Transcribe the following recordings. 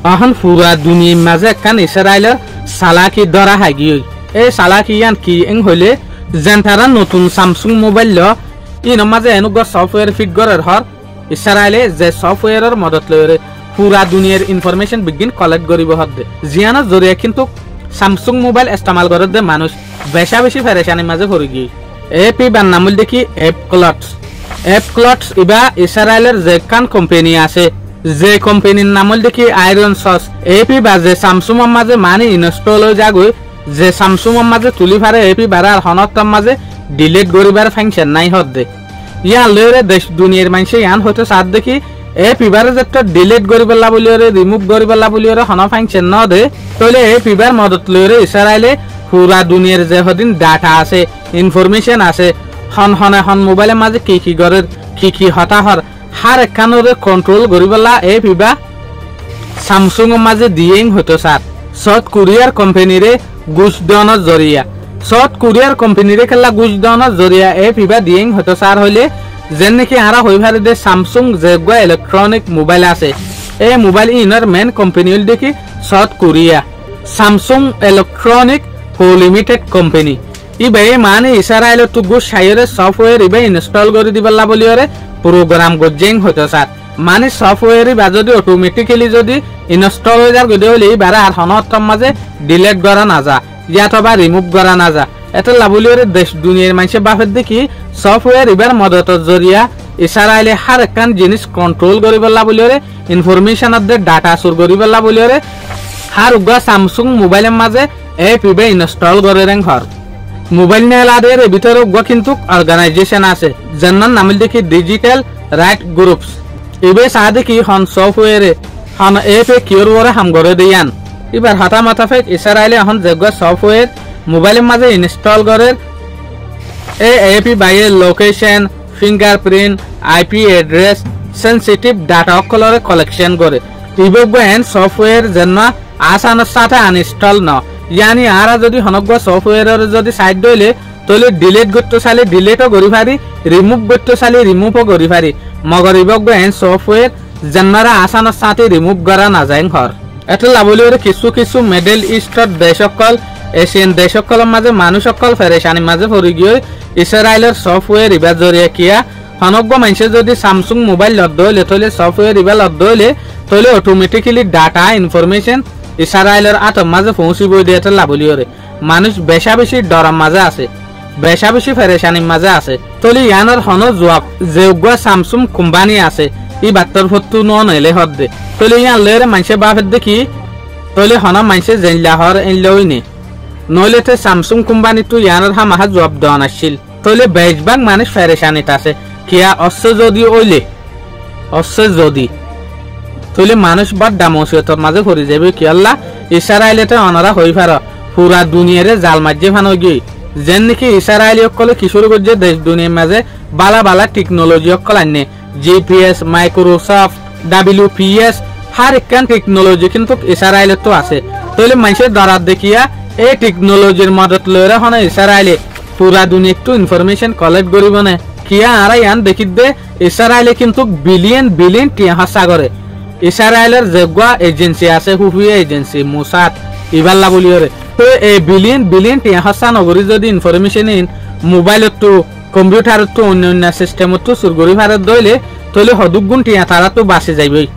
এখন পুরা দুনিয়ার মাঝে একখান ইসরায়েলের সালাকি ধরা হাগি এই সালাকি ইয়ান কি এং হইলে যেন তারা নতুন স্যামসুং মোবাইল ল ইন মাঝে এনেকুৱা সফটওয়্যার ফিট করার হর ইসরায়েলে যে সফটওয়্যারের মদত লয় পুরা দুনিয়ার ইনফরমেশন বিগিন কালেক্ট করিব হদ্দে জিয়ানোর জরিয়া কিন্তু স্যামসুং মোবাইল ইস্তেমাল করে দে মানুষ বেশি ফেরেশানির মাঝে পড়ে গিয়ে এপি বান নামল দেখি এপ ক্লটস ইবা ইসরায়েলের যে কান কোম্পানি আছে যে কোম্পানির নামল দেখি আয়রন সস এপি বা যে স্যামসুং মাঝে মানি ইনস্টল হয়ে যাগৈ যে স্যামসুং মাঝে তুলি ফারে এপি বারার হনতম মাঝে ডিলিট করিবার ফাংশন নাই হদ্দে ইয়ান লয়রে দেশ দুনিয়ার মানুষ ইয়ান হতে সাথ দেখি এপি বারে যেটা ডিলিট করিবেলা বলিওরে রিমুভ করিবেলা বলিওরে হন ফাংশন ন দে তাহলে এপি বার মদত লয়রে ইসরায়েলে পুরা দুনিয়ার যে হদিন ডাটা আছে ইনফরমেশন আছে হন মোবাইলের মাঝে কি গরের কি হতাহর হার একখানরে কন্ট্রোল করিবেলা এপি বা স্যামসুং মাঝে দিয়েই হতো সাথ সাউথ কোরিয়ার কোম্পানিরে ঘুষ দেওয়ানোর জরিয়া সাউথ কোরিয়ার কোম্পানিরে খেলা ঘুষ দেওয়ানোর জরিয়া এপি বা দিয়েই হতো সার হইলে যেন নাকি আরা হই ভারে দে স্যামসুং যেগুলা ইলেকট্রনিক মোবাইল আছে এই মোবাইল ইনার মেন কোম্পানি হল দেখি South Korea Samsung electronic limited company ইবে মানে ইসরায়েলের তো গো সাইরে সফটওয়্যার ইবে ইনস্টল করে দিবলা বলিওরে প্রোগ্রাম গজেং হতো স্যার মানে সফটওয়্যার বা যদি অটোমেটিক্যালি যদি ইনস্টল হয়ে যার গদে হলে বারে আর হনতম মাঝে ডিলিট করা না যা ইয়াতবা রিমুভ করা না যা এটা লাবলিওরে দেশ দুনিয়ার মানুষে বাফের দেখি সফটওয়্যার ইবার মদতর জরিয়া ইসরায়েলে হার একখান জিনিস কন্ট্রোল করিবলা বলিওরে ইনফরমেশন দে ডাটা স্টোর করিবলা বলিওরে হার উগা স্যামসুং মোবাইলের মাঝে এপ ইবে ইনস্টল করে রেং ঘর মোবাইল নেলাদের ভিতরে উগা কিন্তু অর্গানাইজেশন আছে যার নাম দেখি ডিজিটাল রাইট গ্রুপস ইবে সা দেখি হন সফটওয়্যারে হন এপে কিওর ওরে হাম করে দিয়ান এবার হাতা মাথা ফেক ইসরায়েলে এখন যেগুলো সফটওয়্যার মোবাইলের মাঝে ইনস্টল করে এই এপি বাইরে location fingerprint IP address sensitive data অকলরে কালেকশন করে ইবগেন সফটওয়্যার যেন আসানোর সাথে আনইনস্টল ন ইয়ানি আরা যদি হনগ্য সফটওয়্যারের যদি সাইড দইলে তাহলে ডিলিট করতে চাইলে ডিলিটও করি পারি রিমুভ করতে চাইলে রিমুভও করি পারি মগর ইবগেন সফটওয়্যার যেনারা আসানোর সাথে রিমুভ করা না যায় ঘর এটা লাভলি কিছু মিডল ইস্টর দেশসকল এশিয়ান দেশসকলের মাঝে মানুষ সকল ফেরেশানির মাঝে পড়ে গিয়ে ইসরায়েলের সফটওয়্যার ইবার জরিয়া কিয়া হনগ্য মানুষের যদি স্যামসুং মোবাইল লদ্দ হইলে তাহলে সফটওয়্যার ইবার লদ্দ হইলে তাহলে অটোমেটিক্যালি ডাটা ইনফরমেশন ইসরায়েলের আতম মাঝে পৌঁছিব দিয়ে এটা লাভলিওরে মানুষ বেশি ডরার মাঝে আছে বেশি ফেরেশানির মাঝে আছে তাহলে ইয়ানোর হন জবাব যে স্যামসুং কোম্পানি আছে ই বাত্তর ফত্তু নইলে হদ্দে তাহলে ইয়ান লেরে মানুষের বাপের দেখি তাহলে হন মানুষের জেনলা হর এনলেই নে নইলে তো স্যামসুং কোম্পানি তো ইয়ানোর হামাহা জবাব দেওয়া নাছিল তাহলে বেশভাগ মানুষ ফেরেশানিত আছে কিয়া অস্য যদি তাহলে মানুষ বাদ দামসিয়তর মাঝে পড়ে যাবে কি আল্লাহ ইসরায়েলেতে অনারা হই পার পুরা দুনিয়ারে জাল মাঝে ফানো গিয়ে যেন নাকি ইসরায়েলি অকলে কিশোর করছে দেশ দুনিয়ার মাঝে বালা টেকনোলজি অকল আনে জিপিএস মাইক্রোসফট WPS হার একখান টেকনোলজি কিন্তু ইসরায়েলের তো আছে তাহলে মানুষের দরার দেখিয়া এই টেকনোলজির মদত লইরা হন ইসরায়েলে পুরা দুনিয়া একটু ইনফরমেশন কালেক্ট করিব না কিয়া আর ইয়ান দেখি দে ইসরায়েলে কিন্তু বিলিয়ন টিয়া হাসা করে ইসরায়েলের যেগুলা এজেন্সি আছে হুফিয়া এজেন্সি মোসাদ ইবাল্লা বলিওরে তো এই বিলিয়ন টিয়া হাসা নগরী যদি ইনফরমেশন ইন মোবাইলত তো কম্পিউটারত তো অন্য সিস্টেমত তো সুরগরি ভারত দইলে তাহলে হদুগুণ টিয়া তারা তো বাঁচে যাইবই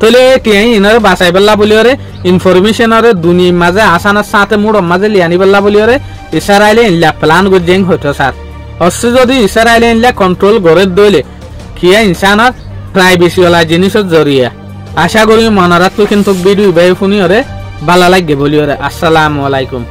তাহলে টিয়াই ইনারে বাঁচাইবেলা বলিওরে ইনফরমেশনরে দুনিয়ার মাঝে আসানোর সাথে মুড় মাঝে লিয়ানিবেলা বলিওরে ইসরায়েলে ইনলা প্ল্যান গজেং হইতো স্যার অবশ্য যদি ইসরায়েলে ইনলা কন্ট্রোল করে দইলে কিয়া ইনসানের প্রাইভেসিওয়ালা জিনিসের জরিয়া আশা করি মনারাত কিন্তু ভিডিও বাই শুনিওরে ভালো লাগবে বলিওরে আসসালামু আলাইকুম।